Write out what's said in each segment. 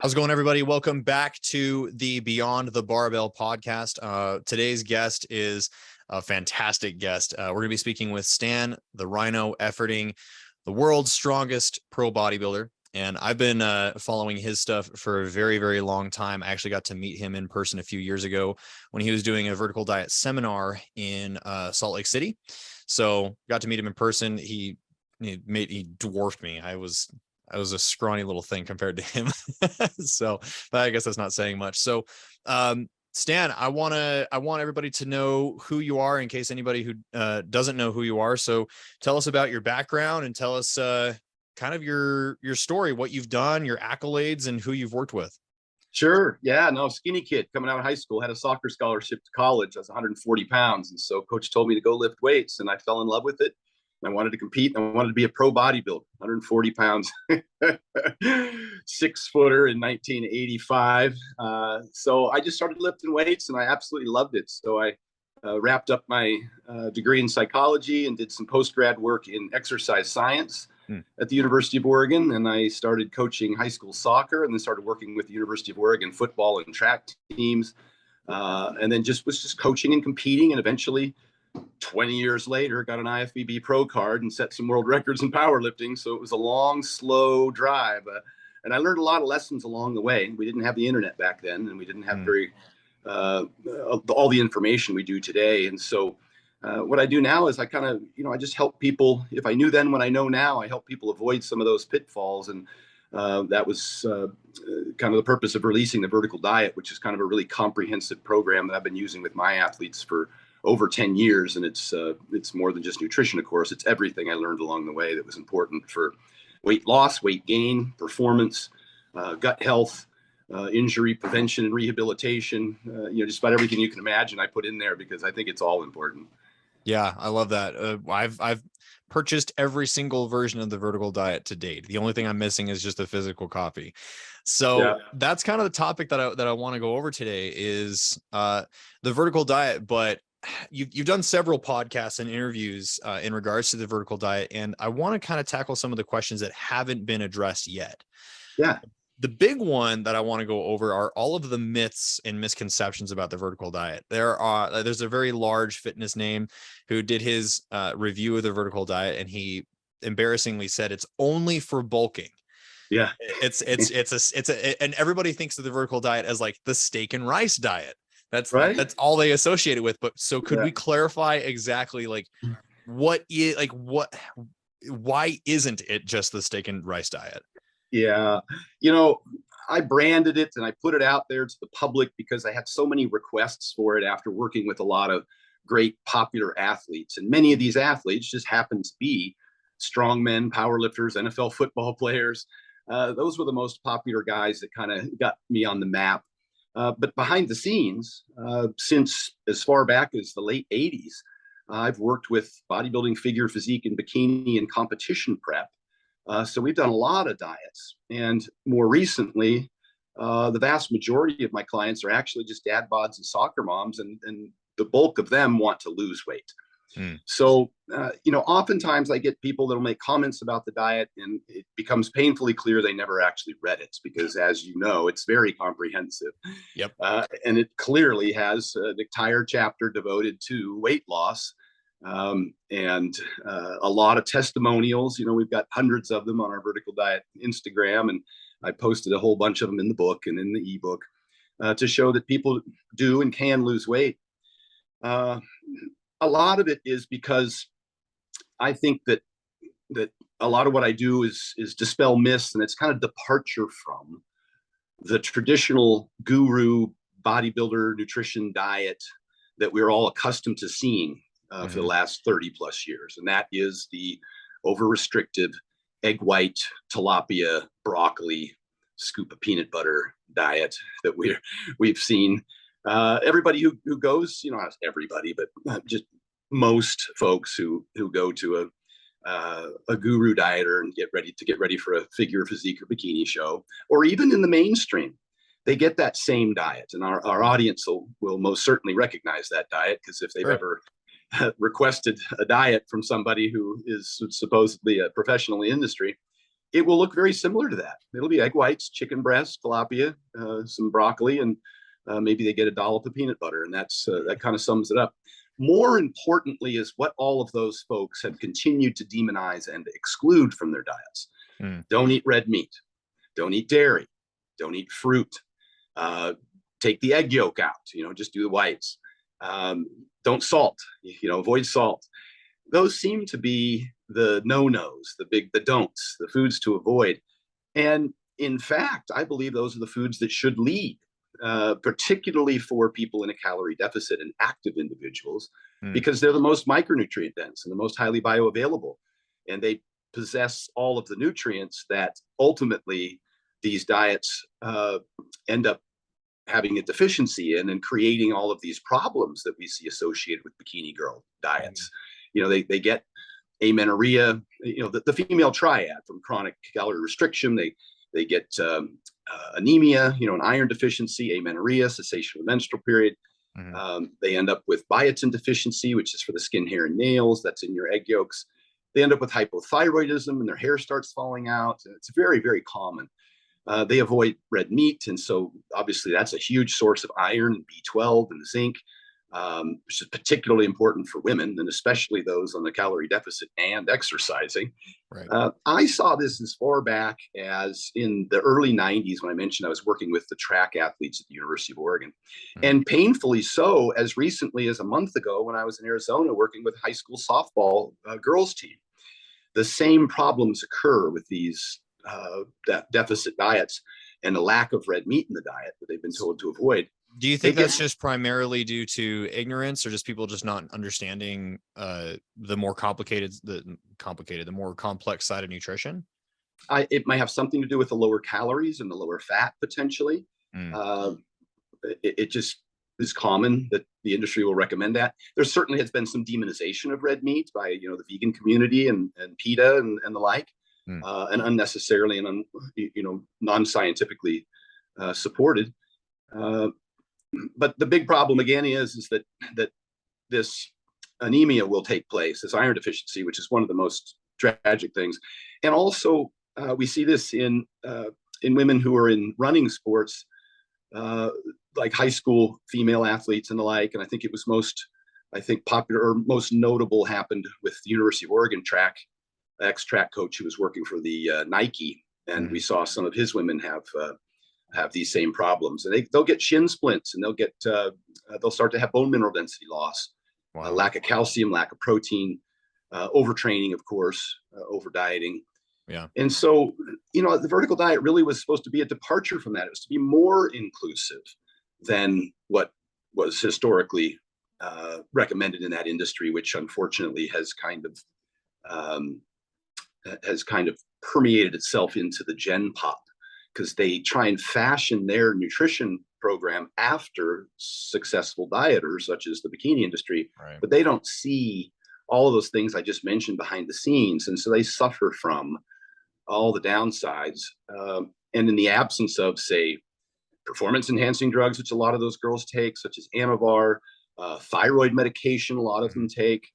How's it going, everybody? Welcome back to the Beyond the Barbell podcast. Today's guest is a fantastic guest. We're going to be speaking with Stan, the Rhino Efferding, the world's strongest pro bodybuilder. And I've been following his stuff for a very, very long time. I actually got to meet him in person a few years ago when he was doing a vertical diet seminar in Salt Lake City. So got to meet him in person. He dwarfed me. I was a scrawny little thing compared to him. So, but I guess that's not saying much. So, Stan, I want everybody to know who you are in case anybody who doesn't know who you are. So tell us about your background and tell us kind of your story, what you've done, your accolades, and who you've worked with. Sure. Yeah, no, skinny kid coming out of high school, had a soccer scholarship to college. I was 140 pounds. And so coach told me to go lift weights and I fell in love with it. I wanted to compete. I wanted to be a pro bodybuilder, 140 pounds, 6-footer in 1985. So I just started lifting weights and I absolutely loved it. So I wrapped up my degree in psychology and did some post-grad work in exercise science at the University of Oregon. And I started coaching high school soccer and then started working with the University of Oregon football and track teams. And then was just coaching and competing, and eventually 20 years later, got an IFBB pro card and set some world records in powerlifting. So it was a long, slow drive. And I learned a lot of lessons along the way. We didn't have the internet back then, and we didn't have all the information we do today. And so what I do now is I kind of, I just help people. If I knew then what I know now, I help people avoid some of those pitfalls. And that was kind of the purpose of releasing the Vertical Diet, which is kind of a really comprehensive program that I've been using with my athletes for over 10 years. And it's more than just nutrition, of course. It's everything I learned along the way that was important for weight loss, weight gain, performance, gut health, injury prevention and rehabilitation. Just about everything you can imagine I put in there because I think it's all important. Yeah, I love that. I've purchased every single version of the Vertical Diet to date. The only thing I'm missing is just a physical copy. So that's kind of the topic that I want to go over today is the Vertical Diet. But you've done several podcasts and interviews in regards to the Vertical Diet, and I want to kind of tackle some of the questions that haven't been addressed yet. Yeah. The big one that I want to go over are all of the myths and misconceptions about the Vertical Diet. There's a very large fitness name who did his review of the Vertical Diet, and he embarrassingly said it's only for bulking. Yeah. And everybody thinks of the Vertical Diet as like the steak and rice diet. That's right. That's all they associate it with. But so could we clarify exactly why isn't it just the steak and rice diet? Yeah. I branded it and I put it out there to the public because I had so many requests for it after working with a lot of great popular athletes. And many of these athletes just happen to be strongmen, powerlifters, NFL football players. Those were the most popular guys that kind of got me on the map. But behind the scenes, since as far back as the late 80s, I've worked with bodybuilding, figure, physique, and bikini and competition prep. So we've done a lot of diets. And more recently, the vast majority of my clients are actually just dad bods and soccer moms, and the bulk of them want to lose weight. So, oftentimes I get people that'll make comments about the diet, and it becomes painfully clear they never actually read it because, as you know, it's very comprehensive. Yep. And it clearly has an entire chapter devoted to weight loss. And a lot of testimonials. We've got hundreds of them on our Vertical Diet Instagram, and I posted a whole bunch of them in the book and in the ebook to show that people do and can lose weight. A lot of it is because I think that a lot of what I do is dispel myths, and it's kind of departure from the traditional guru bodybuilder nutrition diet that we're all accustomed to seeing for the last 30 plus years. And that is the over-restrictive egg white, tilapia, broccoli, scoop of peanut butter diet that we've seen. Everybody who goes, not everybody, but just most folks who go to a guru dieter and get ready for a figure, physique, or bikini show, or even in the mainstream, they get that same diet. And our audience will most certainly recognize that diet, because if they've ever requested a diet from somebody who is supposedly a professional in the industry, it will look very similar to that. It'll be egg whites, chicken breast, tilapia, some broccoli, and maybe they get a dollop of peanut butter, and that kind of sums it up. More importantly is what all of those folks have continued to demonize and exclude from their diets. Don't eat red meat. Don't eat dairy. Don't eat fruit. Take the egg yolk out, just do the whites. Don't salt, avoid salt. Those seem to be the no-nos, the don'ts, the foods to avoid. And in fact, I believe those are the foods that should lead, particularly for people in a calorie deficit and active individuals, because they're the most micronutrient dense and the most highly bioavailable. And they possess all of the nutrients that ultimately these diets end up having a deficiency in, and creating all of these problems that we see associated with bikini girl diets. They get amenorrhea, the female triad from chronic calorie restriction. They get anemia, an iron deficiency, amenorrhea, cessation of the menstrual period. They end up with biotin deficiency, which is for the skin, hair, and nails. That's in your egg yolks. They end up with hypothyroidism, and their hair starts falling out. And it's very, very common. They avoid red meat, and so obviously that's a huge source of iron and B12 and zinc, which is particularly important for women, and especially those on the calorie deficit and exercising. Right. I saw this as far back as in the early 90s when I mentioned I was working with the track athletes at the University of Oregon, and painfully so as recently as a month ago when I was in Arizona working with a high school softball girls team. The same problems occur with these deficit diets and a lack of red meat in the diet that they've been told to avoid. Do you think that's just primarily due to ignorance, or just people just not understanding the more complex side of nutrition? It might have something to do with the lower calories and the lower fat potentially. It just is common that the industry will recommend that. There certainly has been some demonization of red meat by the vegan community and PETA and the like. And unnecessarily and non-scientifically supported. But the big problem again is that this anemia will take place, this iron deficiency, which is one of the most tragic things. And also we see this in women who are in running sports, like high school female athletes and the like. And I think it was most popular or most notable happened with the University of Oregon ex-track coach who was working for the Nike, and we saw some of his women have these same problems, and they'll get shin splints, and they'll start to have bone mineral density loss, lack of calcium, lack of protein, overtraining, of course, over dieting. Yeah. And so, the vertical diet really was supposed to be a departure from that. It was to be more inclusive than what was historically recommended in that industry, which unfortunately has kind of permeated itself into the Gen Pop, because they try and fashion their nutrition program after successful dieters such as the bikini industry, but they don't see all of those things I just mentioned behind the scenes, and so they suffer from all the downsides. And in the absence of, say, performance enhancing drugs, which a lot of those girls take, such as Anavar, thyroid medication, a lot of them take,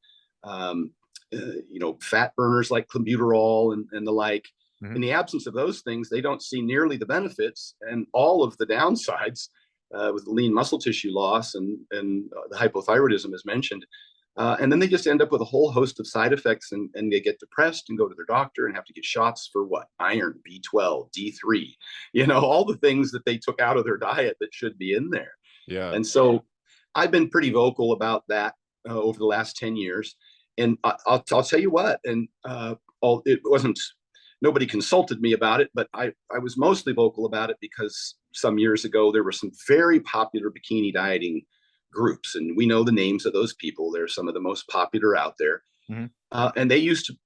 fat burners like clenbuterol and the like. In the absence of those things, they don't see nearly the benefits and all of the downsides with the lean muscle tissue loss and the hypothyroidism as mentioned. And then they just end up with a whole host of side effects, and they get depressed and go to their doctor and have to get shots for what? Iron, B12, D3, all the things that they took out of their diet that should be in there. Yeah. And so I've been pretty vocal about that over the last 10 years. And I'll tell you what, and it wasn't, nobody consulted me about it, but I was mostly vocal about it because some years ago, there were some very popular bikini dieting groups, and we know the names of those people. They're some of the most popular out there. And they used to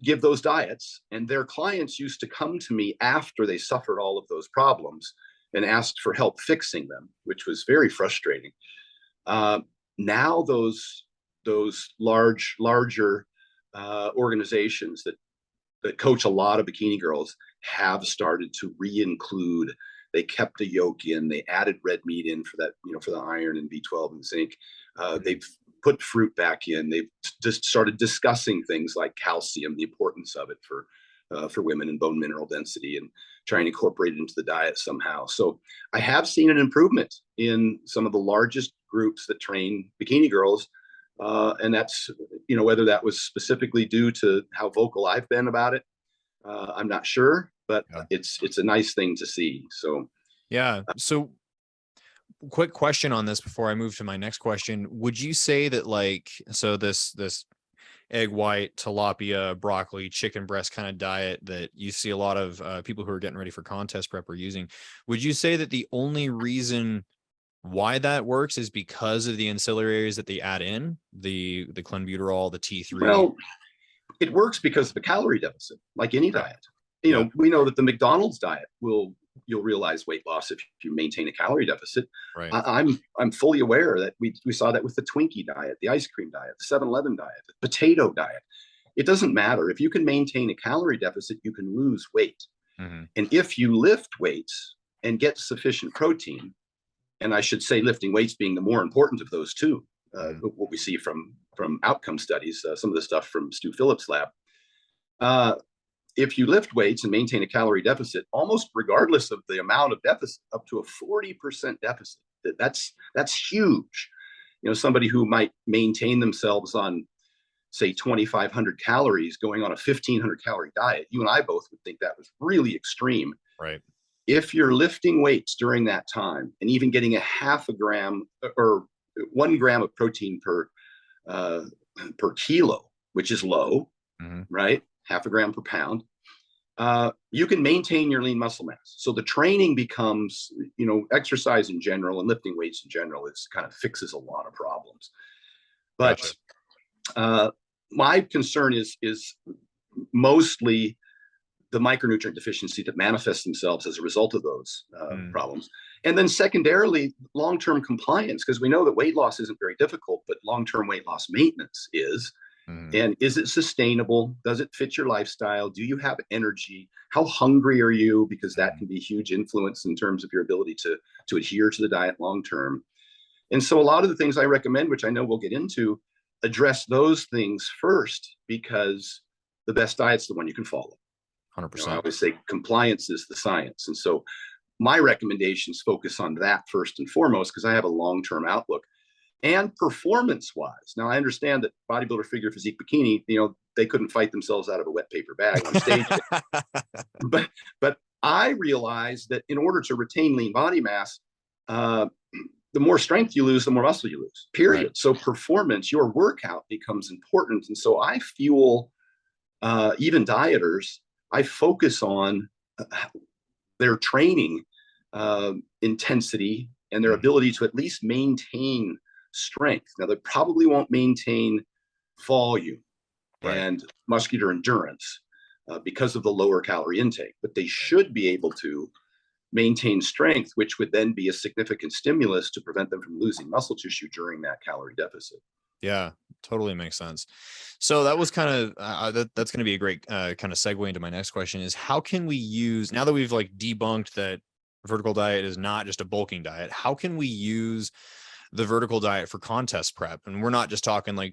give those diets, and their clients used to come to me after they suffered all of those problems and asked for help fixing them, which was very frustrating. Now those larger organizations that coach a lot of bikini girls have started to re-include. They kept a yolk in, they added red meat in for that, for the iron and B12 and zinc. They've put fruit back in. They've just started discussing things like calcium, the importance of it for for women and bone mineral density, and trying to incorporate it into the diet somehow. So I have seen an improvement in some of the largest groups that train bikini girls. And that's, whether that was specifically due to how vocal I've been about it, I'm not sure, but Yeah. it's a nice thing to see. So, yeah. So quick question on this before I move to my next question. Would you say that this egg white, tilapia, broccoli, chicken breast kind of diet that you see a lot of people who are getting ready for contest prep are using, would you say that the only reason why that works is because of the ancillaries that they add in, the clenbuterol, the T3? well, it works because of a calorie deficit, like any Okay. diet. Yeah. We know that the McDonald's diet you'll realize weight loss if you maintain a calorie deficit. Right. I'm fully aware that we saw that with the Twinkie diet, the ice cream diet, the 7-Eleven diet, the potato diet. It doesn't matter. If you can maintain a calorie deficit, you can lose weight. Mm-hmm. And if you lift weights and get sufficient protein, and I should say lifting weights being the more important of those two, what we see from outcome studies, some of the stuff from Stu Phillips' lab, if you lift weights and maintain a calorie deficit, almost regardless of the amount of deficit, up to a 40% deficit, that's huge. Somebody who might maintain themselves on, say, 2,500 calories going on a 1,500 calorie diet, you and I both would think that was really extreme. Right. If you're lifting weights during that time and even getting a half a gram or 1 gram of protein per kilo, which is low, right? Half a gram per pound, you can maintain your lean muscle mass. So the training becomes, exercise in general and lifting weights in general is kind of fixes a lot of problems. But Gotcha. My concern is mostly the micronutrient deficiency that manifests themselves as a result of those problems. And then secondarily, long-term compliance, because we know that weight loss isn't very difficult, but long-term weight loss maintenance is. And is it sustainable? Does it fit your lifestyle? Do you have energy? How hungry are you? Because that can be a huge influence in terms of your ability to adhere to the diet long-term. And so a lot of the things I recommend, which I know we'll get into, address those things first, because the best diet's the one you can follow. 100%. I always say compliance is the science. And so my recommendations focus on that first and foremost, because I have a long-term outlook. And performance-wise, now I understand that bodybuilder, figure, physique, bikini, they couldn't fight themselves out of a wet paper bag on stage. but I realized that in order to retain lean body mass, the more strength you lose, the more muscle you lose, period. Right. So performance, your workout becomes important. And so I fuel even dieters, I focus on their training intensity and their ability to at least maintain strength. Now, they probably won't maintain volume and muscular endurance because of the lower calorie intake, but they should be able to maintain strength, which would then be a significant stimulus to prevent them from losing muscle tissue during that calorie deficit. Yeah, totally makes sense. So that was kind of that's going to be a great kind of segue into my next question is, how can we use, now that we've debunked that vertical diet is not just a bulking diet, how can we use the vertical diet for contest prep? And we're not just talking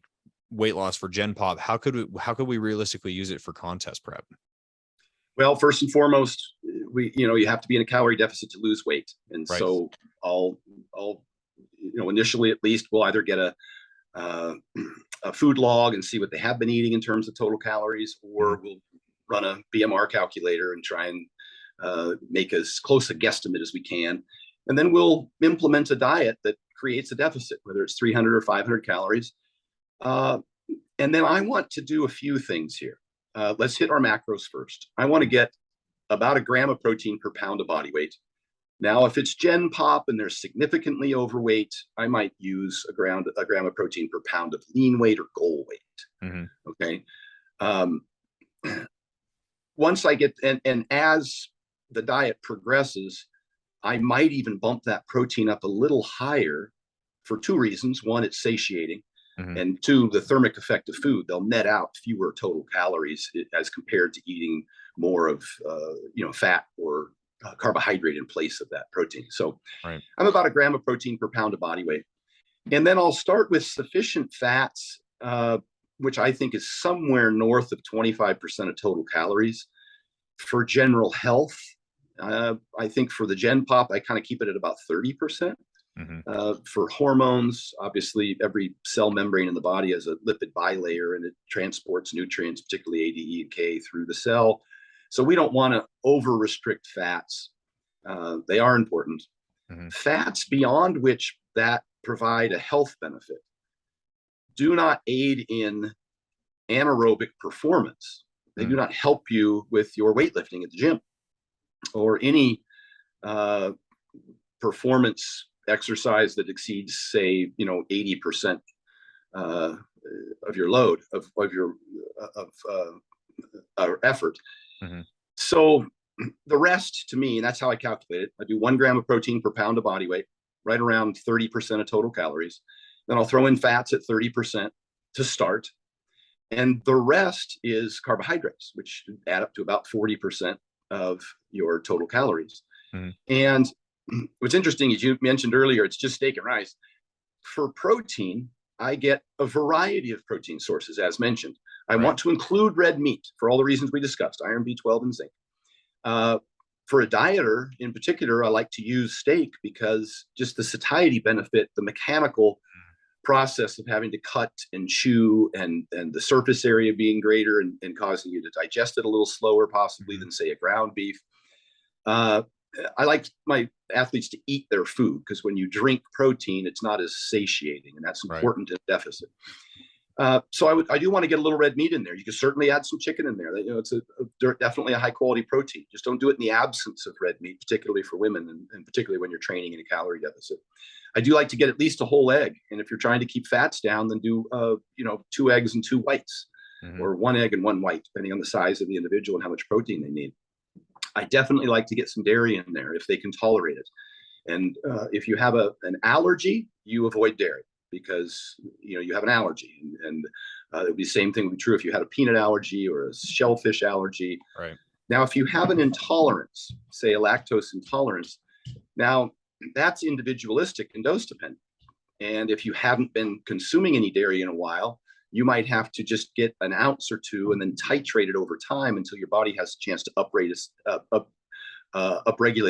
weight loss for gen pop. How could we realistically use it for contest prep? Well, first and foremost, you have to be in a calorie deficit to lose weight. And so I'll initially, at least, we'll either get a food log and see what they have been eating in terms of total calories, or we'll run a BMR calculator and try and make as close a guesstimate as we can. And then we'll implement a diet that creates a deficit, whether it's 300 or 500 calories. And then I want to do a few things here. Let's hit our macros first. I want to get about 1 gram of protein per pound of body weight. Now, if it's gen pop and they're significantly overweight, I might use a gram of protein per pound of lean weight or goal weight. Okay. Once I get, and as the diet progresses, I might even bump that protein up a little higher for 2 reasons. One, it's satiating. And 2, the thermic effect of food. They'll net out fewer total calories as compared to eating more of fat or carbohydrate in place of that protein. So I'm about 1 gram of protein per pound of body weight. And then I'll start with sufficient fats, which I think is somewhere north of 25% of total calories. For general health, I think for the Gen Pop, I kind of keep it at about 30%. For hormones, obviously, every cell membrane in the body has a lipid bilayer, and it transports nutrients, particularly A, D, E, and K, through the cell. So we don't want to over restrict fats. They are important. Fats beyond which that provide a health benefit do not aid in anaerobic performance. They do not help you with your weightlifting at the gym or any performance exercise that exceeds, say, 80% of your load of your effort. So the rest, to me, and that's how I calculate it, I do 1 gram of protein per pound of body weight, right around 30% of total calories. Then I'll throw in fats at 30% to start. And the rest is carbohydrates, which add up to about 40% of your total calories. And what's interesting is you mentioned earlier, it's just steak and rice. For protein, I get a variety of protein sources, as mentioned. I want to include red meat for all the reasons we discussed, iron, B12, and zinc. For a dieter in particular, I like to use steak because just the satiety benefit, the mechanical process of having to cut and chew and the surface area being greater and causing you to digest it a little slower possibly than, say, a ground beef. I like my athletes to eat their food because when you drink protein, it's not as satiating, and that's important in deficit. So I do want to get a little red meat in there. You can certainly add some chicken in there. It's definitely a high quality protein. Just don't do it in the absence of red meat, particularly for women, and particularly when you're training in a calorie deficit. I do like to get at least a whole egg, and if you're trying to keep fats down, then do 2 eggs and 2 whites, or 1 egg and 1 white, depending on the size of the individual and how much protein they need. I definitely like to get some dairy in there if they can tolerate it. And if you have an allergy, you avoid dairy because you have an allergy, and it would be the same thing would be true if you had a peanut allergy or a shellfish allergy. Now, if you have an intolerance, say a lactose intolerance, now that's individualistic and dose dependent. And if you haven't been consuming any dairy in a while, you might have to just get an ounce or 2 and then titrate it over time until your body has a chance to upregulate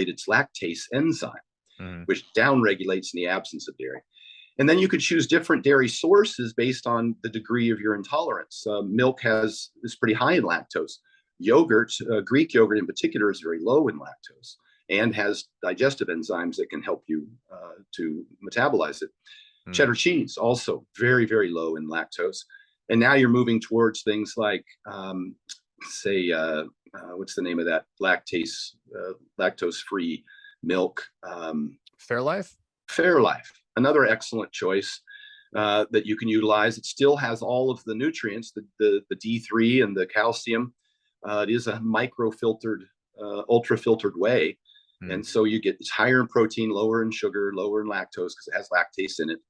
its lactase enzyme, which downregulates in the absence of dairy. And then you could choose different dairy sources based on the degree of your intolerance. Milk is pretty high in lactose. Yogurt, Greek yogurt in particular, is very low in lactose and has digestive enzymes that can help you to metabolize it. Cheddar cheese, also very, very low in lactose. And now you're moving towards things like, what's the name of that lactose-free milk? Fairlife? Fairlife, another excellent choice that you can utilize. It still has all of the nutrients, the D3 and the calcium. It is a micro-filtered, ultra-filtered whey. And so it's higher in protein, lower in sugar, lower in lactose because it has lactase in it.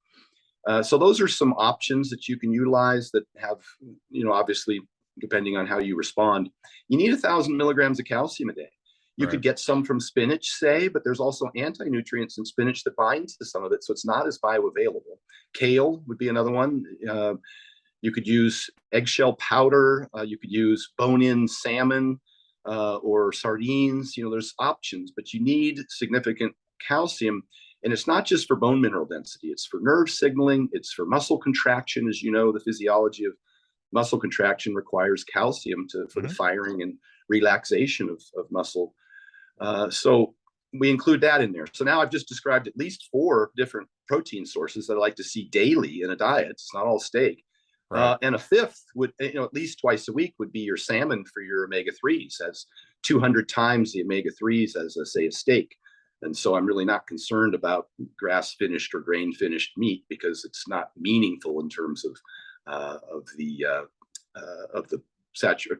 So those are some options that you can utilize that have, obviously, depending on how you respond, you need 1,000 milligrams of calcium a day. You could get some from spinach, say, but there's also anti-nutrients in spinach that bind to some of it, so it's not as bioavailable. Kale would be another one. You could use eggshell powder. You could use bone-in salmon or sardines. There's options, but you need significant calcium. And it's not just for bone mineral density. It's for nerve signaling. It's for muscle contraction. As you know, the physiology of muscle contraction requires calcium for the firing and relaxation of muscle. So we include that in there. So now I've just described at least 4 different protein sources that I like to see daily in a diet. It's not all steak. And a 5th would, at least twice a week would be your salmon for your omega-3s, as 200 times the omega-3s as, say, a steak. And so I'm really not concerned about grass-finished or grain-finished meat because it's not meaningful in terms of the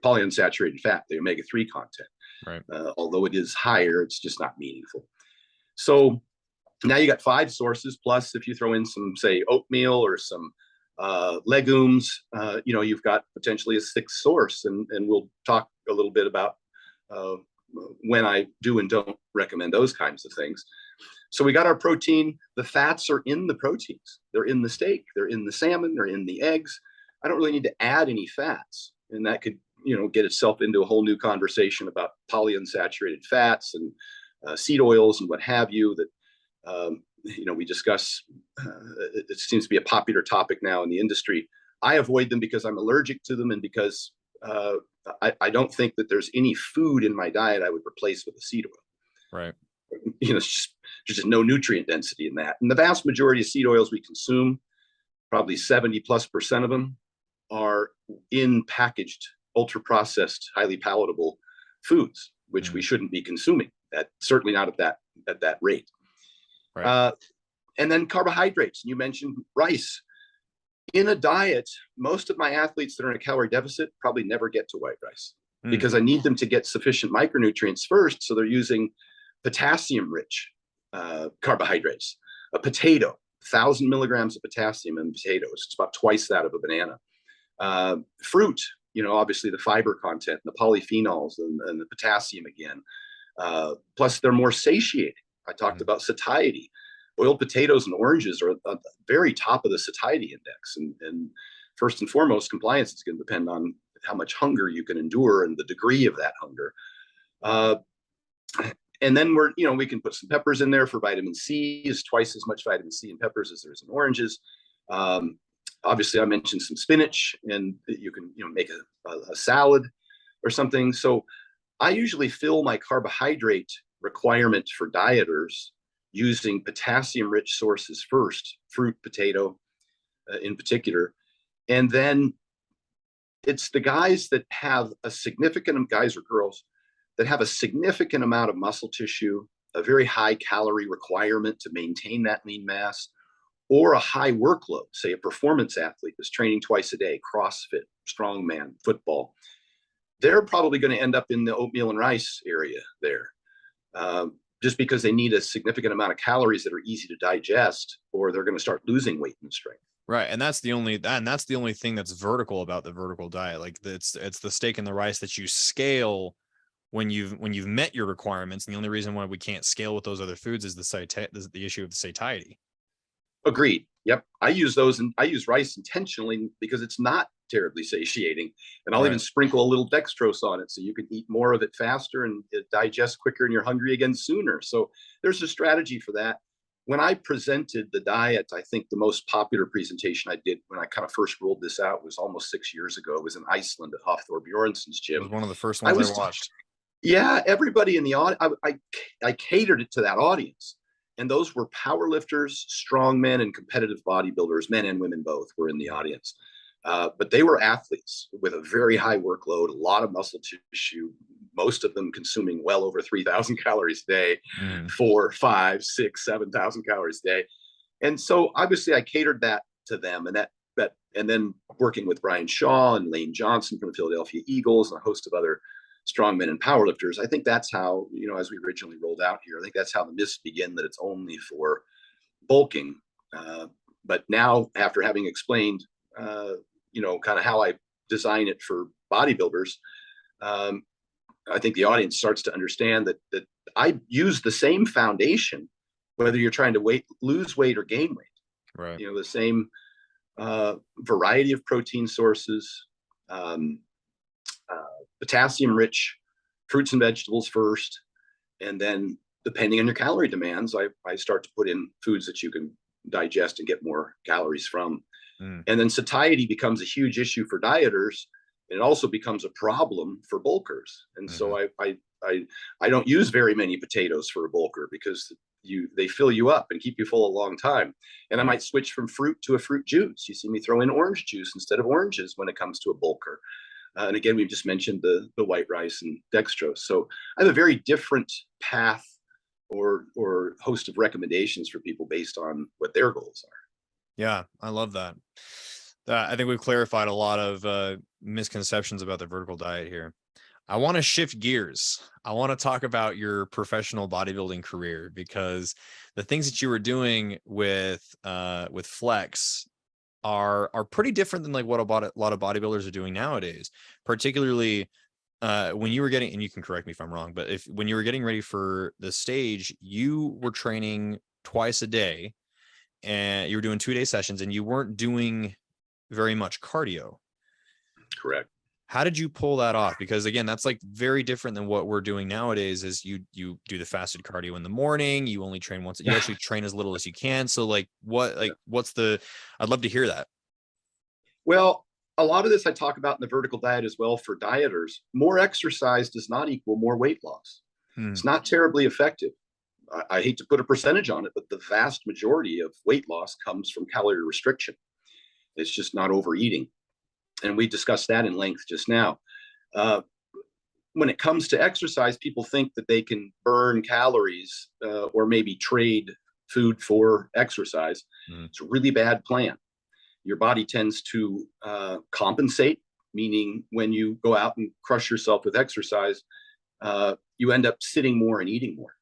polyunsaturated fat, the omega-3 content. Although it is higher, it's just not meaningful. So now you got 5 sources, plus if you throw in some, say, oatmeal or some legumes, you've got potentially a 6th source. And we'll talk a little bit about when I do and don't recommend those kinds of things. So we got our protein. The fats are in the proteins. They're in the steak. They're in the salmon. They're in the eggs. I don't really need to add any fats. And that could get itself into a whole new conversation about polyunsaturated fats and seed oils and what have you that we discuss. It seems to be a popular topic now in the industry. I avoid them because I'm allergic to them, and because I don't think that there's any food in my diet I would replace with a seed oil. Right. There's just no nutrient density in that. And the vast majority of seed oils we consume, probably 70+% of them, are in packaged, ultra processed, highly palatable foods, which we shouldn't be consuming. That certainly not at that rate. Right. And then carbohydrates. You mentioned rice. In a diet, most of my athletes that are in a calorie deficit probably never get to white rice because I need them to get sufficient micronutrients first. So they're using potassium-rich carbohydrates. A potato, 1,000 milligrams of potassium in potatoes. It's about twice that of a banana. Fruit, obviously the fiber content, and the polyphenols, and the potassium again. Plus, they're more satiating. I talked about satiety. Boiled potatoes and oranges are at the very top of the satiety index. And first and foremost, compliance is going to depend on how much hunger you can endure and the degree of that hunger. And then we can put some peppers in there for vitamin C. Is twice as much vitamin C in peppers as there is in oranges. Obviously, I mentioned some spinach, and you can make a salad or something. So I usually fill my carbohydrate requirement for dieters using potassium-rich sources first, fruit, potato in particular. And then it's the guys that have a significant, guys or girls, that have a significant amount of muscle tissue, a very high calorie requirement to maintain that lean mass, or a high workload, say a performance athlete that's training twice a day, CrossFit, strongman, football. They're probably going to end up in the oatmeal and rice area there. Just because they need a significant amount of calories that are easy to digest, or they're going to start losing weight and strength. Right. And that's the only thing that's vertical about the vertical diet. Like it's the steak and the rice that you scale when you've met your requirements. And the only reason why we can't scale with those other foods is the issue of the satiety. Agreed. Yep. I use those, and I use rice intentionally because it's not terribly satiating. And I'll even sprinkle a little dextrose on it so you can eat more of it faster and it digests quicker and you're hungry again sooner. So there's a strategy for that. When I presented the diet, I think the most popular presentation I did when I kind of first rolled this out was almost 6 years ago. It was in Iceland at Hafthor Bjornsson's gym. It was one of the first ones I watched. Yeah, everybody in the audience, I catered it to that audience. And those were powerlifters, strongmen, and competitive bodybuilders, men and women both were in the audience. But they were athletes with a very high workload, a lot of muscle tissue, most of them consuming well over 3,000 calories a day, 4, 5, 6, 7,000 calories a day. And so obviously I catered that to them, and and then working with Brian Shaw and Lane Johnson from the Philadelphia Eagles and a host of other strongmen and powerlifters. I think that's how, as we originally rolled out here, I think that's how the myths begin, that it's only for bulking. But now, after having explained, kind of how I design it for bodybuilders, I think the audience starts to understand that I use the same foundation, whether you're trying to lose weight or gain weight. Right. The same variety of protein sources, potassium-rich fruits and vegetables first, and then depending on your calorie demands, I start to put in foods that you can digest and get more calories from. And then satiety becomes a huge issue for dieters, and it also becomes a problem for bulkers. And so I don't use very many potatoes for a bulker because they fill you up and keep you full a long time. And I might switch from fruit to a fruit juice. You see me throw in orange juice instead of oranges when it comes to a bulker. And again, we've just mentioned the white rice and dextrose. So I have a very different path or host of recommendations for people based on what their goals are. Yeah, I love that. I think we've clarified a lot of misconceptions about the vertical diet here. I want to shift gears. I want to talk about your professional bodybuilding career, because the things that you were doing with Flex are pretty different than like what a lot of bodybuilders are doing nowadays, particularly when you were getting, and you can correct me if I'm wrong, but when you were getting ready for the stage, you were training twice a day and you were doing 2-day sessions and you weren't doing very much cardio. Correct. How did you pull that off? Because again, that's like very different than what we're doing nowadays. Is you do the fasted cardio in the morning, you only train once, you actually train as little as you can. So like what's the, I'd love to hear that. Well, a lot of this I talk about in the vertical diet as well for dieters. More exercise does not equal more weight loss. Hmm. It's not terribly effective. I hate to put a percentage on it, but the vast majority of weight loss comes from calorie restriction. It's just not overeating. And we discussed that in length just now. Uh, when it comes to exercise, people think that they can burn calories or maybe trade food for exercise. It's a really bad plan. Your body tends to compensate, meaning when you go out and crush yourself with exercise, you end up sitting more and eating more.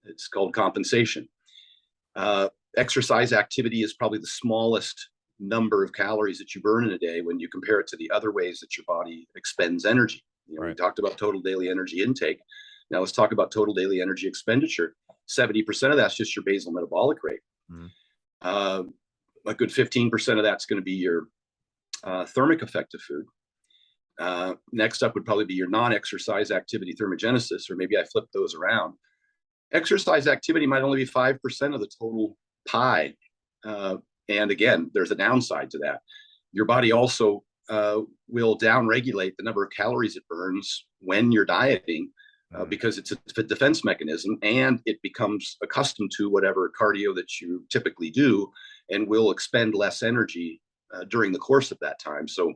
It's called compensation. Exercise activity is probably the smallest number of calories that you burn in a day when you compare it to the other ways that your body expends energy. Right. We talked about total daily energy intake. Now let's talk about total daily energy expenditure. 70% of that's just your basal metabolic rate. A good 15% of that's going to be your thermic effective food. Next up would probably be your non-exercise activity thermogenesis, or maybe I flip those around. Exercise activity might only be 5% of the total pie. And again, there's a downside to that. Your body also will downregulate the number of calories it burns when you're dieting because it's a defense mechanism, and it becomes accustomed to whatever cardio that you typically do and will expend less energy during the course of that time. So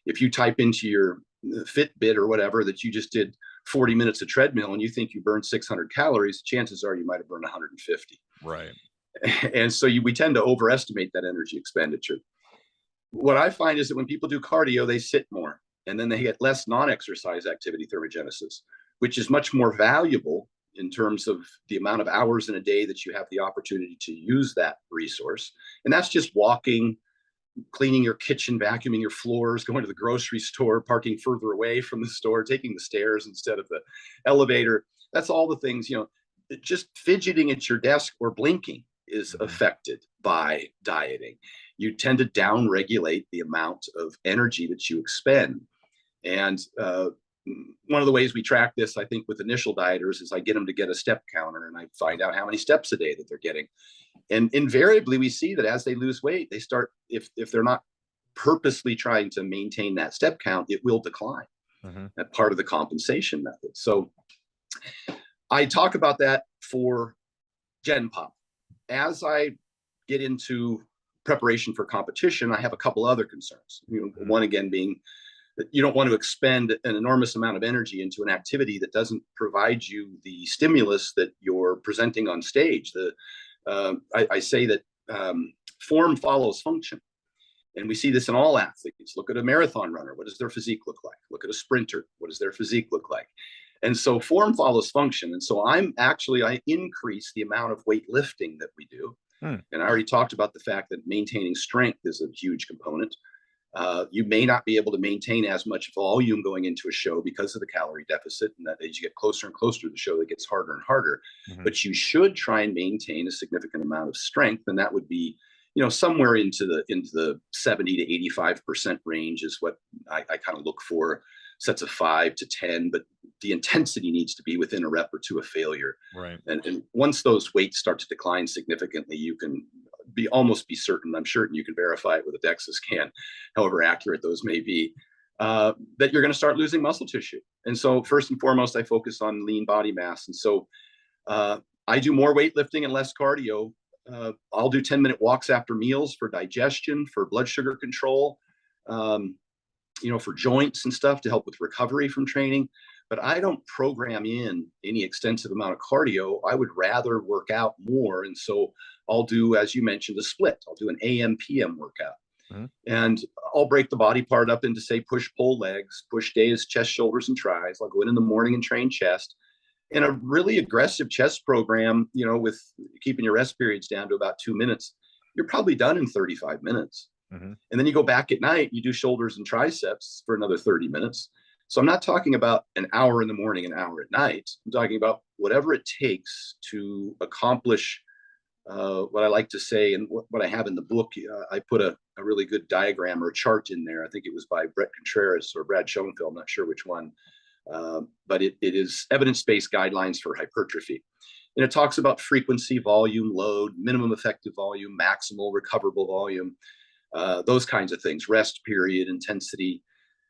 if you type into your Fitbit or whatever that you just did 40 minutes of treadmill and you think you burned 600 calories, chances are you might have burned 150. Right. And so we tend to overestimate that energy expenditure. What I find is that when people do cardio, they sit more, and then they get less non-exercise activity thermogenesis, which is much more valuable in terms of the amount of hours in a day that you have the opportunity to use that resource. And that's just walking, cleaning your kitchen, vacuuming your floors, going to the grocery store, parking further away from the store, taking the stairs instead of the elevator. That's all the things, just fidgeting at your desk or blinking is affected by dieting. You tend to downregulate the amount of energy that you expend. And one of the ways we track this, I think, with initial dieters is I get them to get a step counter, and I find out how many steps a day that they're getting. And invariably, we see that as they lose weight, they start, if they're not purposely trying to maintain that step count, it will decline. That part of the compensation method. So I talk about that for Gen Pop. As I get into preparation for competition, I have a couple other concerns. One again being that you don't want to expend an enormous amount of energy into an activity that doesn't provide you the stimulus that you're presenting on stage. I say that form follows function. And we see this in all athletes. Look at a marathon runner. What does their physique look like? Look at a sprinter. What does their physique look like? And so form follows function. And so I increase the amount of weightlifting that we do. And I already talked about the fact that maintaining strength is a huge component. You may not be able to maintain as much volume going into a show because of the calorie deficit. And that as you get closer and closer to the show, that gets harder and harder. But you should try and maintain a significant amount of strength. And that would be, somewhere into the 70 to 85% range is what I kind of look for. Sets of 5 to 10, but the intensity needs to be within a rep or two of failure. Right. And once those weights start to decline significantly, you can almost be certain, I'm certain you can verify it with a DEXA scan, however accurate those may be, that you're going to start losing muscle tissue. And so first and foremost, I focus on lean body mass. And so I do more weightlifting and less cardio. I'll do 10-minute walks after meals for digestion, for blood sugar control, for joints and stuff to help with recovery from training. But I don't program in any extensive amount of cardio. I would rather work out more. And so I'll do, as you mentioned, a split. I'll do an AM, PM workout. And I'll break the body part up into, say, push-pull legs. Push day is chest, shoulders, and tries. I'll go in the morning and train chest. And a really aggressive chest program, with keeping your rest periods down to about 2 minutes, you're probably done in 35 minutes. And then you go back at night, you do shoulders and triceps for another 30 minutes. So I'm not talking about an hour in the morning, an hour at night. I'm talking about whatever it takes to accomplish what I like to say, and what I have in the book. I put a a really good diagram or a chart in there. I think it was by Brett Contreras or Brad Schoenfeld, I'm not sure which one. But it is evidence-based guidelines for hypertrophy. And it talks about frequency, volume, load, minimum effective volume, maximal recoverable volume, those kinds of things, rest period, intensity.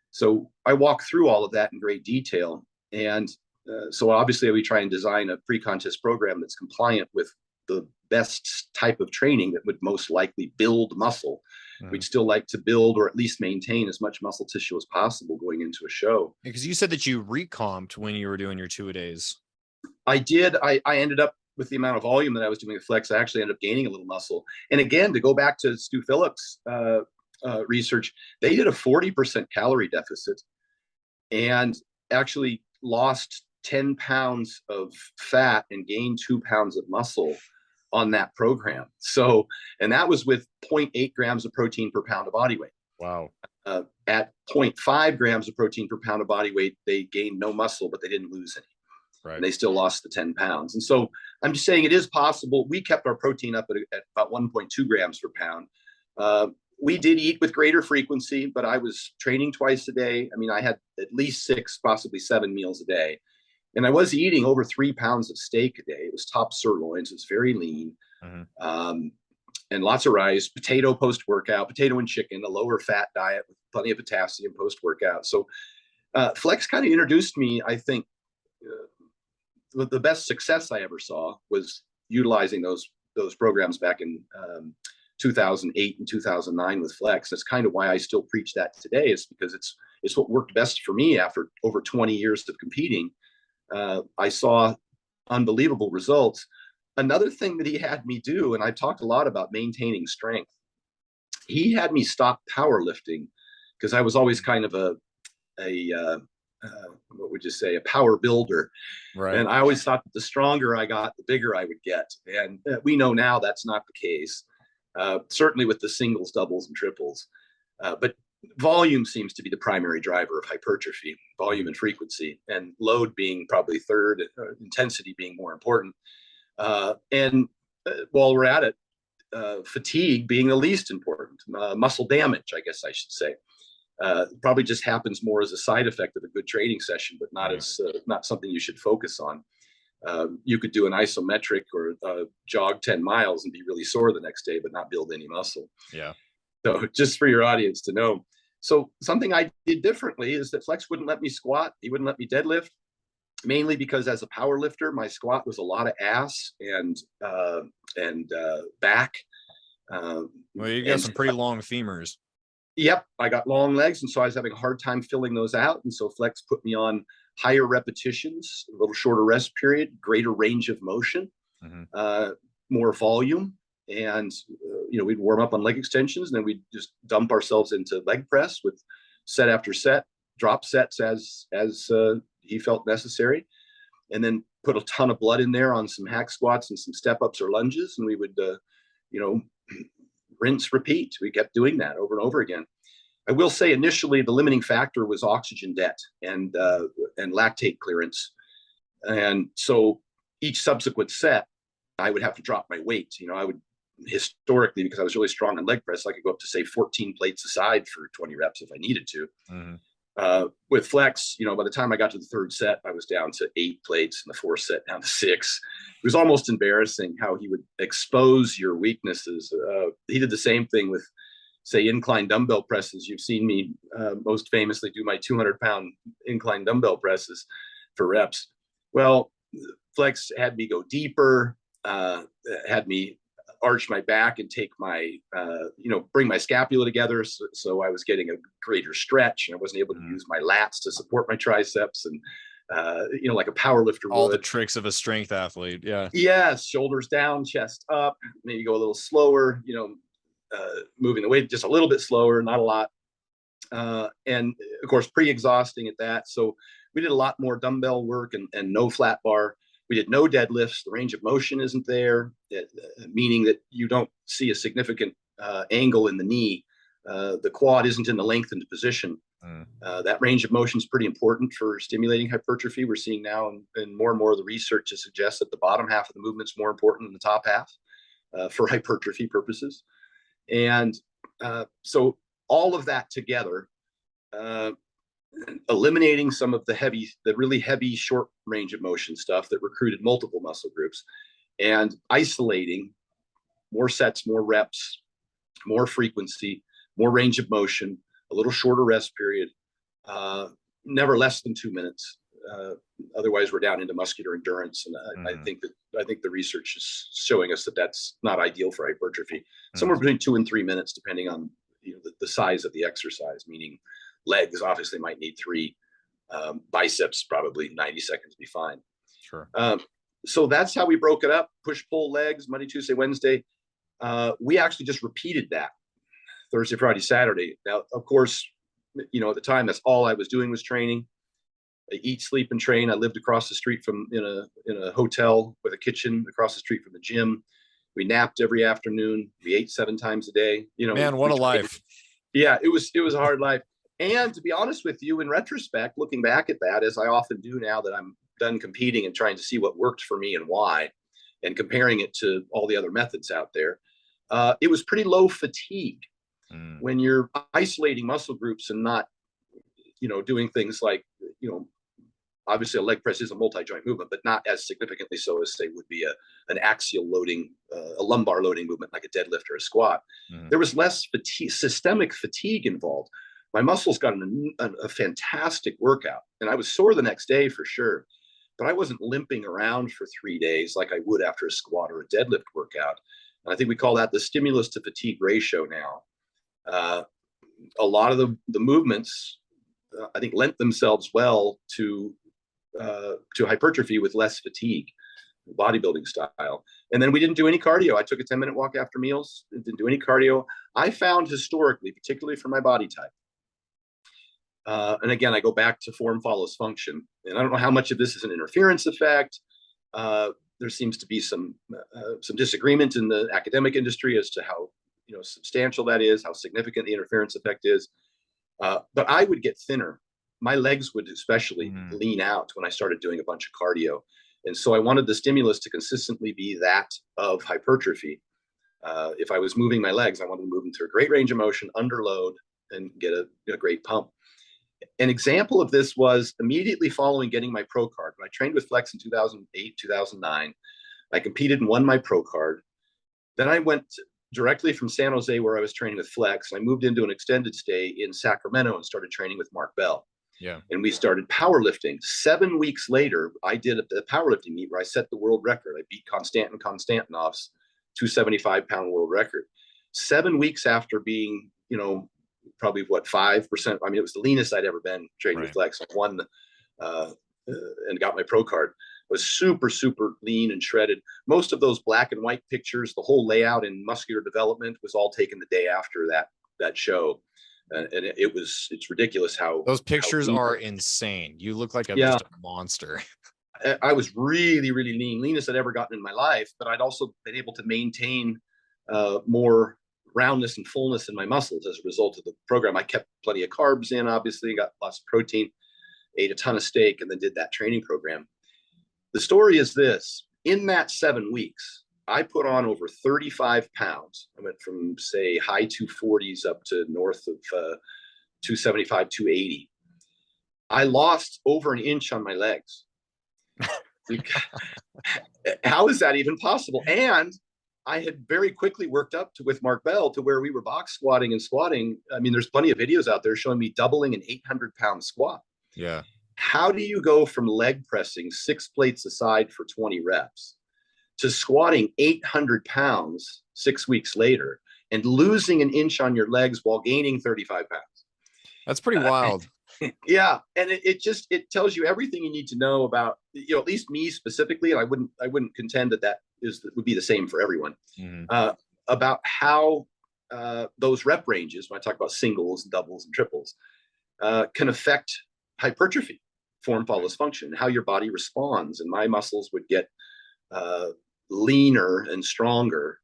So I walk through all of that in great detail. And so obviously we try and design a pre-contest program that's compliant with the best type of training that would most likely build muscle. We'd still like to build or at least maintain as much muscle tissue as possible going into a show. Because you said that you recomped when you were doing your 2-a-days. I did. I ended up with the amount of volume that I was doing with flex. I actually ended up gaining a little muscle. And again, to go back to Stu Phillips' research, they did a 40% calorie deficit and actually lost 10 pounds of fat and gained 2 pounds of muscle on that program. So, and that was with 0.8 grams of protein per pound of body weight. Wow. At 0.5 grams of protein per pound of body weight, they gained no muscle, but they didn't lose any. Right. And they still lost the 10 pounds. And so I'm just saying it is possible. We kept our protein up at about 1.2 grams per pound. We did eat with greater frequency, but I was training twice a day. I mean, I had at least 6, possibly 7 meals a day. And I was eating over 3 pounds of steak a day. It was top sirloins. It was very lean. And lots of rice, potato post-workout, potato and chicken, a lower fat diet with plenty of potassium post-workout. So Flex kind of introduced me, I think, the best success I ever saw was utilizing those programs back in 2008 and 2009 with Flex. That's kind of why I still preach that today, is because it's what worked best for me after over 20 years of competing. I saw unbelievable results. Another thing that he had me do, and I talked a lot about maintaining strength, he had me stop powerlifting because I was always kind of a what would you say, a power builder. Right. And I always thought that the stronger I got, the bigger I would get. And we know now that's not the case, certainly with the singles, doubles, and triples. But volume seems to be the primary driver of hypertrophy, volume and frequency, and load being probably third, intensity being more important. And while we're at it, fatigue being the least important, muscle damage, I guess I should say. Probably just happens more as a side effect of a good training session, but not as not something you should focus on. You could do an isometric or jog 10 miles and be really sore the next day, but not build any muscle. Yeah. So just for your audience to know. So something I did differently is that Flex wouldn't let me squat. He wouldn't let me deadlift, mainly because as a power lifter, my squat was a lot of ass and back. Well, you got some pretty long femurs. Yep, I got long legs, and so I was having a hard time filling those out. And so Flex put me on higher repetitions, a little shorter rest period, greater range of motion, more volume. And, we'd warm up on leg extensions, and then we'd just dump ourselves into leg press with set after set, drop sets as he felt necessary. And then put a ton of blood in there on some hack squats and some step ups or lunges. And we would, rinse, repeat. We kept doing that over and over again. I will say initially the limiting factor was oxygen debt and lactate clearance. And so each subsequent set, I would have to drop my weight. I would historically, because I was really strong on leg press, I could go up to say 14 plates aside for 20 reps if I needed to. With Flex, by the time I got to the third set, I was down to 8 plates, and the fourth set down to 6. It was almost embarrassing how he would expose your weaknesses. He did the same thing with, say, incline dumbbell presses. You've seen me most famously do my 200-pound incline dumbbell presses for reps. Well, Flex had me go deeper, had me arch my back and take my, bring my scapula together. So I was getting a greater stretch, and I wasn't able to use my lats to support my triceps and, like a power lifter would. All the tricks of a strength athlete. Yeah. Yes. Shoulders down, chest up, maybe go a little slower, moving the weight just a little bit slower, not a lot. And of course, pre-exhausting at that. So we did a lot more dumbbell work and no flat bar. We did no deadlifts. The range of motion isn't there, meaning that you don't see a significant angle in the knee. The quad isn't in the lengthened position. That range of motion is pretty important for stimulating hypertrophy. We're seeing now and more and more of the research to suggest that the bottom half of the movement is more important than the top half for hypertrophy purposes. And So all of that together, eliminating some of the really heavy short range of motion stuff that recruited multiple muscle groups, and isolating more sets, more reps, more frequency, more range of motion, a little shorter rest period, never less than 2 minutes. Otherwise, we're down into muscular endurance, and I think the research is showing us that that's not ideal for hypertrophy. Somewhere between 2 and 3 minutes, depending on the size of the exercise. Meaning, legs obviously might need 3, biceps probably 90 seconds be fine. Sure. So that's how we broke it up: push, pull, legs, Monday, Tuesday, Wednesday. We actually just repeated that Thursday, Friday, Saturday. Now, of course, at the time, that's all I was doing was training. I eat, sleep, and train. I lived across the street from in a hotel with a kitchen across the street from the gym. We napped every afternoon. We ate 7 times a day. Man, what a life. Yeah, it was a hard life. And to be honest with you, in retrospect, looking back at that, as I often do now that I'm done competing and trying to see what worked for me and why, and comparing it to all the other methods out there, it was pretty low fatigue. When you're isolating muscle groups and not, doing things like, obviously a leg press is a multi-joint movement, but not as significantly so as, say, would be an axial loading, a lumbar loading movement like a deadlift or a squat. There was less systemic fatigue involved. My muscles got a fantastic workout, and I was sore the next day for sure, but I wasn't limping around for 3 days like I would after a squat or a deadlift workout. And I think we call that the stimulus to fatigue ratio now. A lot of the movements, I think, lent themselves well to hypertrophy with less fatigue, bodybuilding style. And then we didn't do any cardio. I took a 10-minute walk after meals. Didn't do any cardio. I found historically, particularly for my body type, and again, I go back to form follows function. And I don't know how much of this is an interference effect. There seems to be some disagreement in the academic industry as to how substantial that is, how significant the interference effect is. But I would get thinner. My legs would especially lean out when I started doing a bunch of cardio. And so I wanted the stimulus to consistently be that of hypertrophy. If I was moving my legs, I wanted to move them to a great range of motion, under load, and get a great pump. An example of this was immediately following getting my pro card. When I trained with Flex in 2008, 2009, I competed and won my pro card. Then I went directly from San Jose, where I was training with Flex, and I moved into an extended stay in Sacramento and started training with Mark Bell. Yeah. And we started powerlifting. 7 weeks later, I did a powerlifting meet where I set the world record. I beat Konstantin Konstantinov's 275-pound world record. 7 weeks after being, probably 5%. I mean, it was the leanest I'd ever been training with Flex. I won and got my pro card. I was super, super lean and shredded. Most of those black and white pictures, the whole layout and muscular development was all taken the day after that show. And it's ridiculous how those pictures are insane. You look like just a monster. I was really, really lean, leanest I'd ever gotten in my life, but I'd also been able to maintain more roundness and fullness in my muscles as a result of the program. I kept plenty of carbs in, obviously, got lots of protein, ate a ton of steak, and then did that training program. The story is this: in that 7 weeks, I put on over 35 pounds. I went from, say, high 240s up to north of 275, 280. I lost over an inch on my legs. How is that even possible? And I had very quickly worked up with Mark Bell to where we were box squatting and squatting. I mean, there's plenty of videos out there showing me doubling an 800-pound squat. Yeah. How do you go from leg pressing 6 plates aside for 20 reps to squatting 800 pounds 6 weeks later and losing an inch on your legs while gaining 35 pounds? That's pretty wild. Yeah. And it tells you everything you need to know about, at least me specifically. And I wouldn't contend that would be the same for everyone, about how those rep ranges, when I talk about singles and doubles and triples, can affect hypertrophy, form follows function, how your body responds. And my muscles would get leaner and stronger.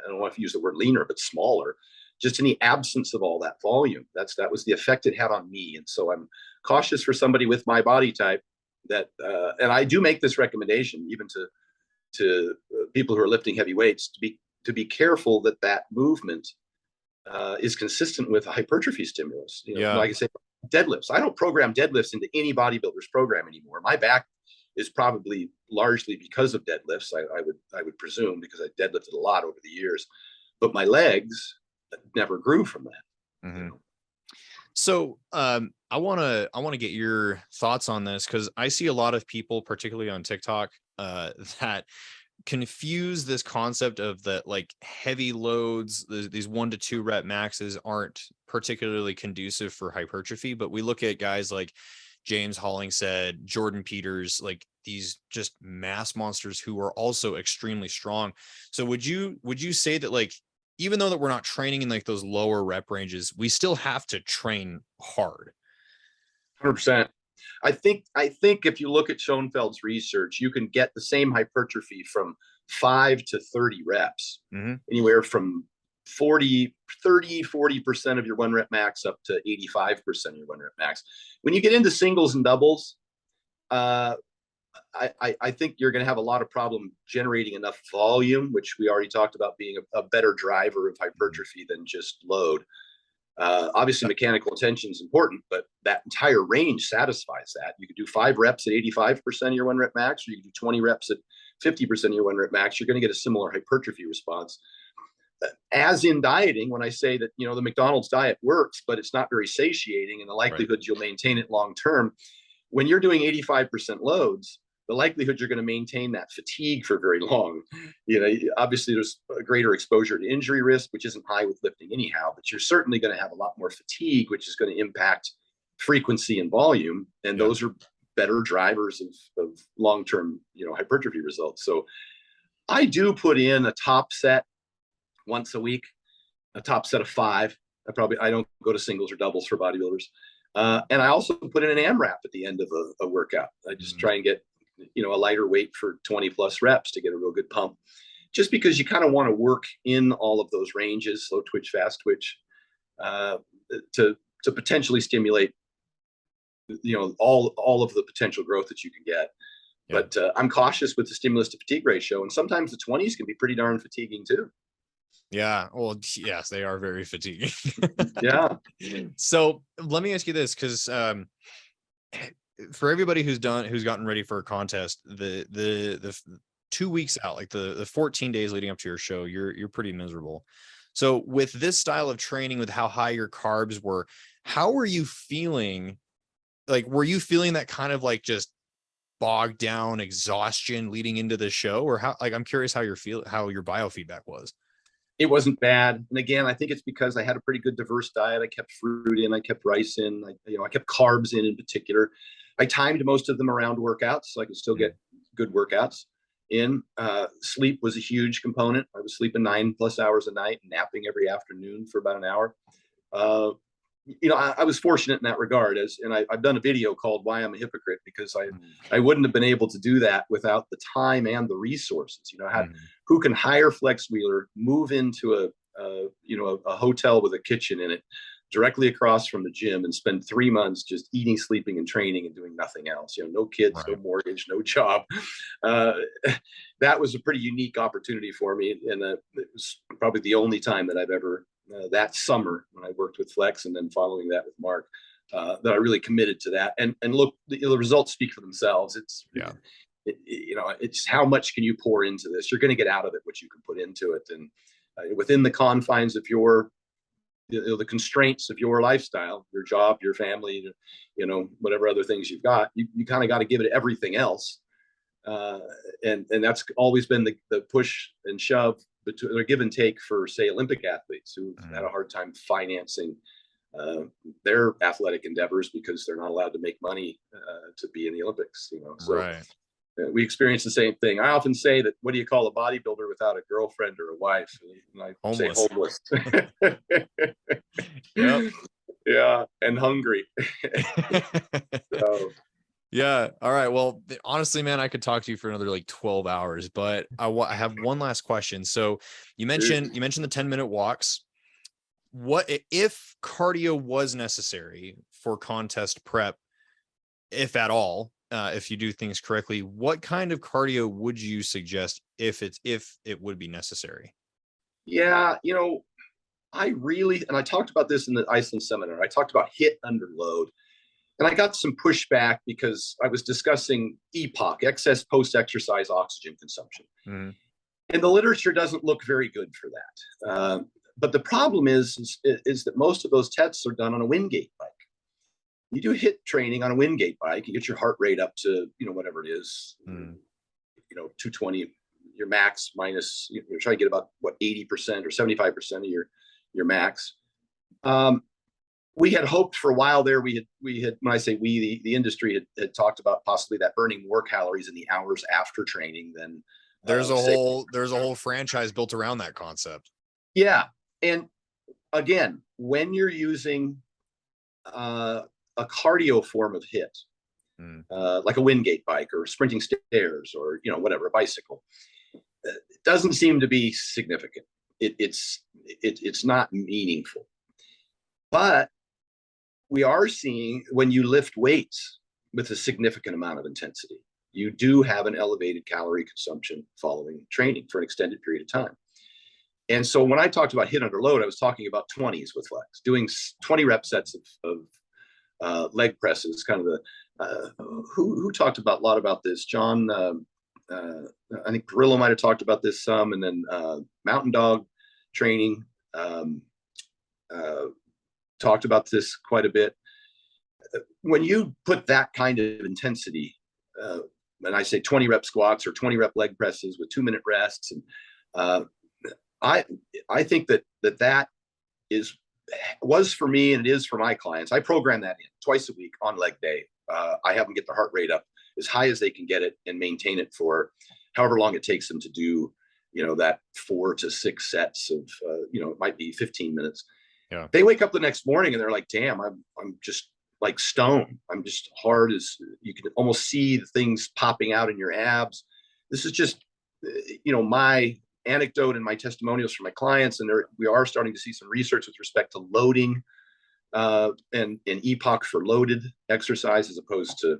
I don't want to use the word leaner, but smaller, just in the absence of all that volume. That was the effect it had on me. And so I'm cautious for somebody with my body type that, and I do make this recommendation even to people who are lifting heavy weights to be careful that movement is consistent with a hypertrophy stimulus. Yeah. Like I say, deadlifts. I don't program deadlifts into any bodybuilder's program anymore. My back is probably largely because of deadlifts. I would presume, because I deadlifted a lot over the years, but my legs never grew from that. Mm-hmm. So I want to get your thoughts on this, because I see a lot of people, particularly on TikTok, that confuse this concept of that, like, heavy loads, these 1 to 2 rep maxes aren't particularly conducive for hypertrophy. But we look at guys like James Hollingshead, Jordan Peters, like these just mass monsters who are also extremely strong. So would you say that, like, even though that we're not training in like those lower rep ranges, we still have to train hard? 100%. I think if you look at Schoenfeld's research, you can get the same hypertrophy from 5 to 30 reps, anywhere from 40% of your 1 rep max up to 85% of your 1 rep max. When you get into singles and doubles, I think you're going to have a lot of problem generating enough volume, which we already talked about being a better driver of hypertrophy than just load. Obviously, mechanical attention is important, but that entire range satisfies that. You could do 5 reps at 85% of your 1 rep max, or you can do 20 reps at 50% of your 1 rep max. You're going to get a similar hypertrophy response. As in dieting, when I say that, the McDonald's diet works, but it's not very satiating, and the likelihood you'll maintain it long term, when you're doing 85% loads, the likelihood you're going to maintain that fatigue for very long. Obviously there's a greater exposure to injury risk, which isn't high with lifting anyhow, but you're certainly going to have a lot more fatigue, which is going to impact frequency and volume. And those are better drivers of long-term, hypertrophy results. So I do put in a top set once a week, a top set of 5. I don't go to singles or doubles for bodybuilders. And I also put in an AMRAP at the end of a workout. I just try and get, a lighter weight for 20 plus reps to get a real good pump, just because you kind of want to work in all of those ranges, slow twitch, fast twitch, to potentially stimulate, all of the potential growth that you can get. Yeah. But I'm cautious with the stimulus to fatigue ratio, and sometimes the 20s can be pretty darn fatiguing too. Yeah. Well, yes, they are very fatiguing. Yeah. So let me ask you this, because for everybody who's gotten ready for a contest, the 2 weeks out, like the 14 days leading up to your show, you're pretty miserable. So with this style of training, with how high your carbs were, how were you feeling? Like, were you feeling that kind of like just bogged down exhaustion leading into the show, or how? Like, I'm curious how your biofeedback was. It wasn't bad. And again, I think it's because I had a pretty good diverse diet. I kept fruit in, I kept rice in, I kept carbs in particular. I timed most of them around workouts, so I could still get good workouts in. Sleep was a huge component. I was sleeping 9+ hours a night, napping every afternoon for about an hour. I was fortunate in that regard, and I've done a video called "Why I'm a Hypocrite," because I wouldn't have been able to do that without the time and the resources. Who can hire Flex Wheeler, move into a hotel with a kitchen in it, directly across from the gym, and spend 3 months just eating, sleeping, and training and doing nothing else. No kids, no mortgage, no job. That was a pretty unique opportunity for me, and it was probably the only time that I've ever. That summer when I worked with Flex, and then following that with Mark, that I really committed to that. And look, the results speak for themselves. It's how much can you pour into this? You're going to get out of it what you can put into it, and within the confines of your, the constraints of your lifestyle, your job, your family, whatever other things you've got, you kind of got to give it everything else. And that's always been the push and shove, or give and take for, say, Olympic athletes who've had a hard time financing their athletic endeavors because they're not allowed to make money to be in the Olympics. So we experience the same thing. I often say that, what do you call a bodybuilder without a girlfriend or a wife? And I say homeless. Yep. Yeah, and hungry. So. Yeah. All right. Well, honestly, man, I could talk to you for another like 12 hours, but I have one last question. So you mentioned the 10-minute walks. What if cardio was necessary for contest prep, if at all, if you do things correctly? What kind of cardio would you suggest if it would be necessary? Yeah, and I talked about this in the Iceland seminar, I talked about hit under load. And I got some pushback because I was discussing EPOC, excess post-exercise oxygen consumption. Mm-hmm. And the literature doesn't look very good for that. But the problem is that most of those tests are done on a Wingate bike. You do hit training on a Wingate bike, you get your heart rate up to, whatever it is, 220, your max minus, you're trying to get about, 80% or 75% of your max. We had hoped for a while there. We had when I say we, the industry had talked about possibly that burning more calories in the hours after training than there's a whole franchise built around that concept. Yeah. And again, when you're using a cardio form of hit, like a Wingate bike or sprinting stairs or, whatever, a bicycle, it doesn't seem to be significant. It's not meaningful. But we are seeing when you lift weights with a significant amount of intensity, you do have an elevated calorie consumption following training for an extended period of time. And so when I talked about hit under load, I was talking about 20s with legs, doing 20 rep sets of leg presses, kind of the, who talked a lot about this? John, I think Perillo might've talked about this some, and then Mountain Dog training, talked about this quite a bit. When you put that kind of intensity, and I say 20 rep squats or 20 rep leg presses with 2-minute rests, and I think that was for me, and it is for my clients. I program that in twice a week on leg day. I have them get their heart rate up as high as they can get it and maintain it for however long it takes them to do, that 4 to 6 sets of, it might be 15 minutes. Yeah. They wake up the next morning and they're like, damn, I'm just like stone. I'm just hard as you can almost see the things popping out in your abs. This is just, my anecdote and my testimonials from my clients. And we are starting to see some research with respect to loading and EPOC for loaded exercise as opposed to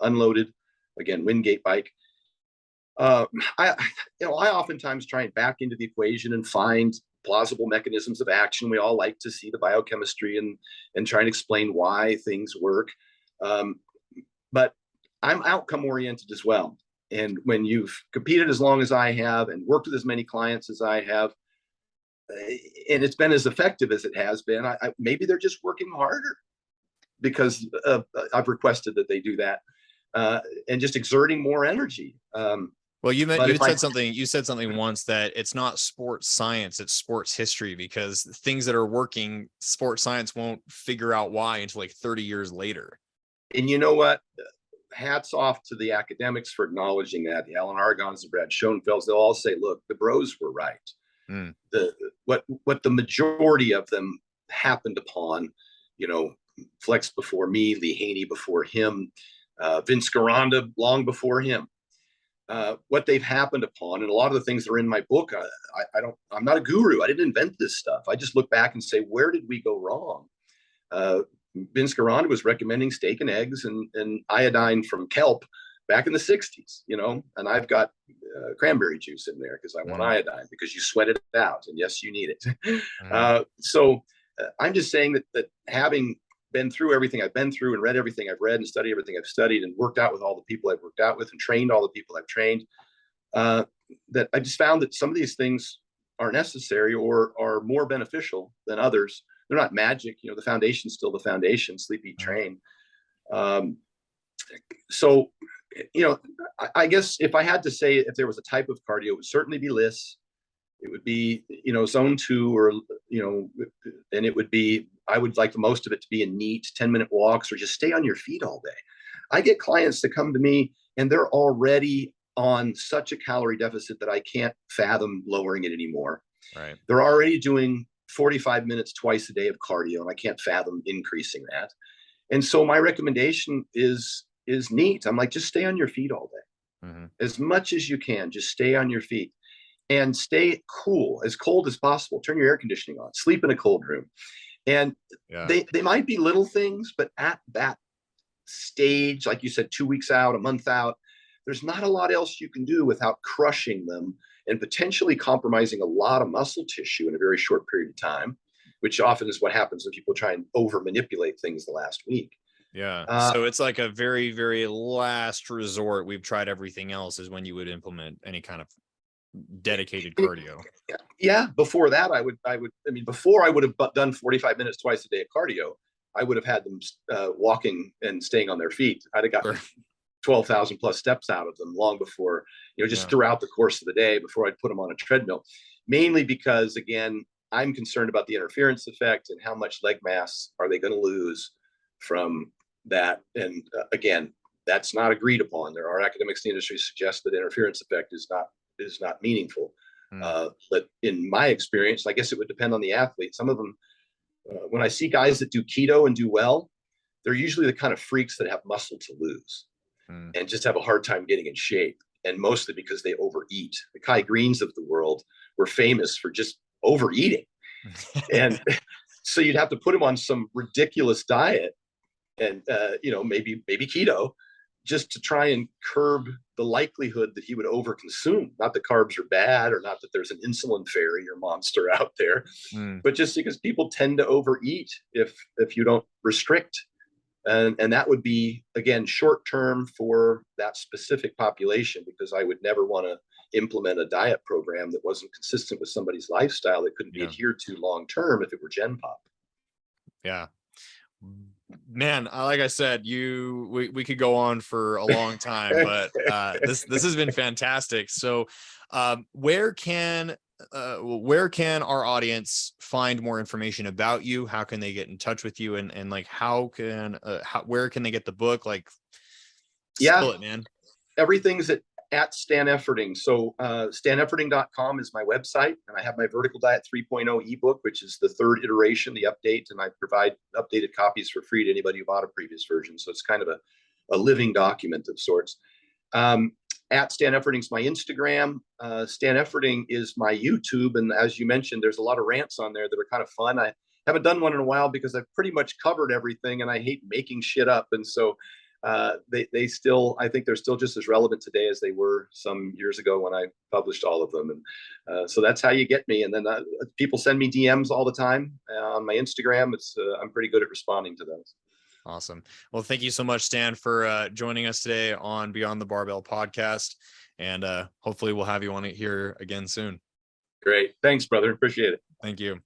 unloaded. Again, Wingate bike. I oftentimes try and back into the equation and find plausible mechanisms of action. We all like to see the biochemistry and try and explain why things work. But I'm outcome oriented as well. And when you've competed as long as I have and worked with as many clients as I have, and it's been as effective as it has been, maybe they're just working harder because I've requested that they do that and just exerting more energy. Well, you said something once that it's not sports science, it's sports history, because things that are working, sports science won't figure out why until like 30 years later. And you know what? Hats off to the academics for acknowledging that. The Alan Argons, the Brad Schoenfelds, they'll all say, look, the bros were right. What the majority of them happened upon, Flex before me, Lee Haney before him, Vince Garanda long before him. What they've happened upon, and a lot of the things that are in my book, I'm not a guru. I didn't invent this stuff. I just look back and say, where did we go wrong? Vince Garanda was recommending steak and eggs and iodine from kelp back in the 60s, and I've got cranberry juice in there because I want iodine, because you sweat it out, and yes, you need it. So I'm just saying that having been through everything I've been through and read everything I've read and studied everything I've studied and worked out with all the people I've worked out with and trained all the people I've trained, that I just found that some of these things are necessary or are more beneficial than others. They're not magic. The foundation's still the foundation, sleep, eat, train. So, I guess if I had to say, if there was a type of cardio, it would certainly be LISS. It would be, zone 2 or, and it would be, I would like the most of it to be a neat 10-minute walks or just stay on your feet all day. I get clients that come to me and they're already on such a calorie deficit that I can't fathom lowering it anymore. Right. They're already doing 45 minutes twice a day of cardio, and I can't fathom increasing that. And so my recommendation is neat. I'm like, just stay on your feet all day. As much as you can, just stay on your feet and stay cool, as cold as possible. Turn your air conditioning on, sleep in a cold room. And they might be little things, but at that stage, like you said, 2 weeks out, a month out, there's not a lot else you can do without crushing them and potentially compromising a lot of muscle tissue in a very short period of time, which often is what happens when people try and over manipulate things the last week. Yeah. So it's like a very, very last resort. We've tried everything else is when you would implement any kind of dedicated cardio. Yeah. Before that, before I would have done 45 minutes twice a day of cardio, I would have had them walking and staying on their feet. I'd have gotten 12,000 plus steps out of them long before, just throughout the course of the day before I'd put them on a treadmill, mainly because, again, I'm concerned about the interference effect and how much leg mass are they going to lose from that. And again, that's not agreed upon. There are academics in the industry suggest that interference effect is not meaningful. But in my experience, I guess it would depend on the athlete. Some of them, when I see guys that do keto and do well, they're usually the kind of freaks that have muscle to lose and just have a hard time getting in shape. And mostly because they overeat. The Kai Greens of the world were famous for just overeating. And so you'd have to put him on some ridiculous diet and, maybe keto, just to try and curb the likelihood that he would overconsume. Not that carbs are bad, or not that there's an insulin fairy or monster out there, but just because people tend to overeat if you don't restrict. And that would be, again, short term for that specific population, because I would never want to implement a diet program that wasn't consistent with somebody's lifestyle that couldn't be adhered to long term if it were Gen Pop. Yeah. Man, like I said, we could go on for a long time, but this has been fantastic. So where can our audience find more information about you? How can they get in touch with you? And like, where can they get the book? Like, spill it, man. Everything's at Stan Efferding. So stanefferding.com is my website, and I have my Vertical Diet 3.0 ebook, which is the third iteration, the update, and I provide updated copies for free to anybody who bought a previous version. So it's kind of a living document of sorts. At Stan Efferding is my Instagram. Stan Efferding is my YouTube. And as you mentioned, there's a lot of rants on there that are kind of fun. I haven't done one in a while because I've pretty much covered everything, and I hate making shit up. And so they still, I think they're still just as relevant today as they were some years ago when I published all of them. And so that's how you get me. And then people send me DMs all the time on my Instagram. I'm pretty good at responding to those. Awesome. Well, thank you so much, Stan, for joining us today on Beyond the Barbell podcast. And hopefully we'll have you on it here again soon. Great. Thanks, brother. Appreciate it. Thank you.